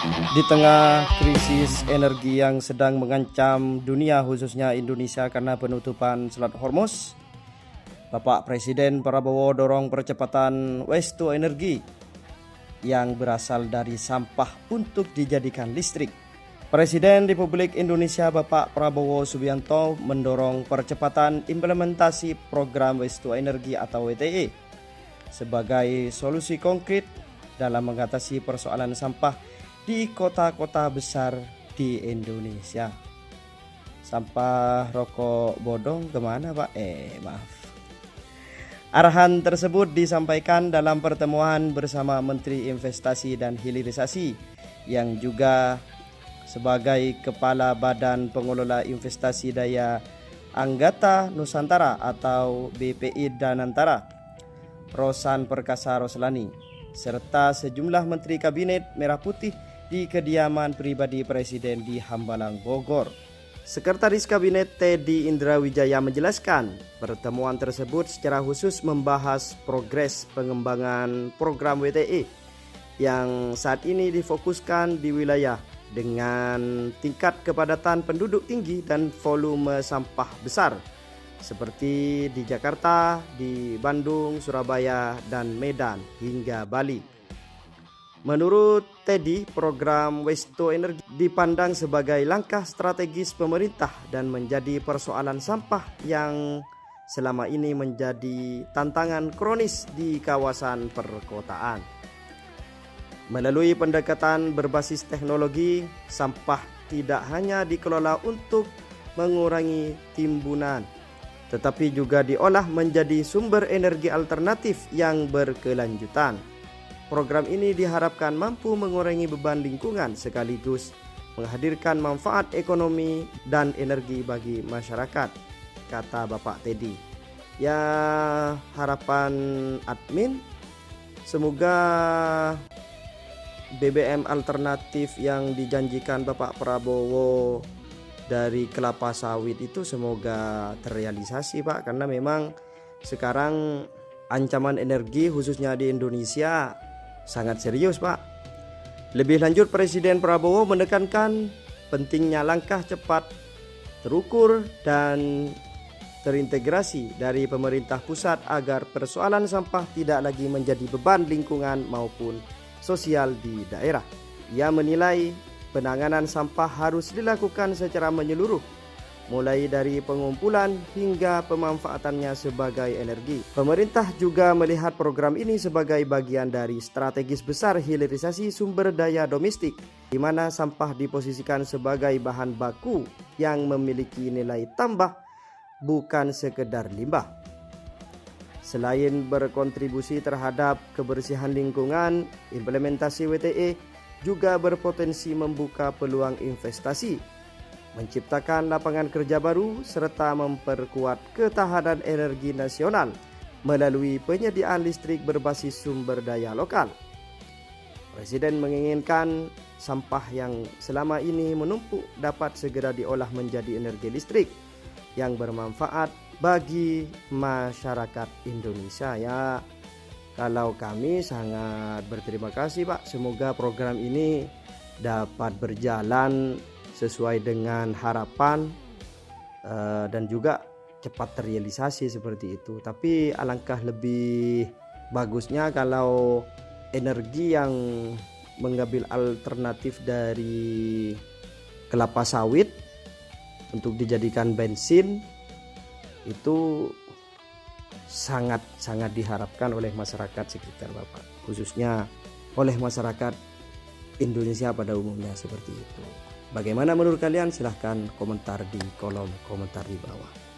Di tengah krisis energi yang sedang mengancam dunia khususnya Indonesia karena penutupan Selat Hormuz, Bapak Presiden Prabowo dorong percepatan waste to energy yang berasal dari sampah untuk dijadikan listrik. Presiden Republik Indonesia Bapak Prabowo Subianto mendorong percepatan implementasi program waste to energy atau WTE sebagai solusi konkret dalam mengatasi persoalan sampah di kota-kota besar di Indonesia. Sampah rokok bodong kemana Pak? Maaf. Arahan tersebut disampaikan dalam pertemuan bersama Menteri Investasi dan Hilirisasi yang juga sebagai Kepala Badan Pengelola Investasi Daya Anggata Nusantara atau BPI Danantara, Rosan Perkasa Roslani, serta sejumlah Menteri Kabinet Merah Putih di kediaman pribadi Presiden di Hambalang, Bogor. Sekretaris Kabinet Teddy Indrawijaya menjelaskan, pertemuan tersebut secara khusus membahas progres pengembangan program WTE yang saat ini difokuskan di wilayah dengan tingkat kepadatan penduduk tinggi dan volume sampah besar seperti di Jakarta, di Bandung, Surabaya, dan Medan hingga Bali. Menurut Teddy, program Waste to Energy dipandang sebagai langkah strategis pemerintah dan menjadi persoalan sampah yang selama ini menjadi tantangan kronis di kawasan perkotaan. Melalui pendekatan berbasis teknologi, sampah tidak hanya dikelola untuk mengurangi timbunan, tetapi juga diolah menjadi sumber energi alternatif yang berkelanjutan. Program ini diharapkan mampu mengurangi beban lingkungan sekaligus menghadirkan manfaat ekonomi dan energi bagi masyarakat, kata Bapak Teddy. Ya, harapan admin semoga BBM alternatif yang dijanjikan Bapak Prabowo dari kelapa sawit itu semoga terrealisasi Pak, karena memang sekarang ancaman energi khususnya di Indonesia sangat serius Pak. Lebih lanjut, Presiden Prabowo menekankan pentingnya langkah cepat, terukur, dan terintegrasi dari pemerintah pusat agar persoalan sampah tidak lagi menjadi beban lingkungan maupun sosial di daerah. Ia menilai penanganan sampah harus dilakukan secara menyeluruh, mulai dari pengumpulan hingga pemanfaatannya sebagai energi. Pemerintah juga melihat program ini sebagai bagian dari strategis besar hilirisasi sumber daya domestik, di mana sampah diposisikan sebagai bahan baku yang memiliki nilai tambah, bukan sekedar limbah. Selain berkontribusi terhadap kebersihan lingkungan, implementasi WTE juga berpotensi membuka peluang investasi, menciptakan lapangan kerja baru, serta memperkuat ketahanan energi nasional melalui penyediaan listrik berbasis sumber daya lokal. Presiden menginginkan sampah yang selama ini menumpuk dapat segera diolah menjadi energi listrik yang bermanfaat bagi masyarakat Indonesia. Ya, kalau kami sangat berterima kasih Pak, semoga program ini dapat berjalan sesuai dengan harapan dan juga cepat terrealisasi seperti itu. Tapi alangkah lebih bagusnya kalau energi yang mengambil alternatif dari kelapa sawit untuk dijadikan bensin itu sangat diharapkan oleh masyarakat sekitar Bapak, khususnya oleh masyarakat Indonesia pada umumnya seperti itu. Bagaimana menurut kalian? Silahkan komentar di kolom komentar di bawah.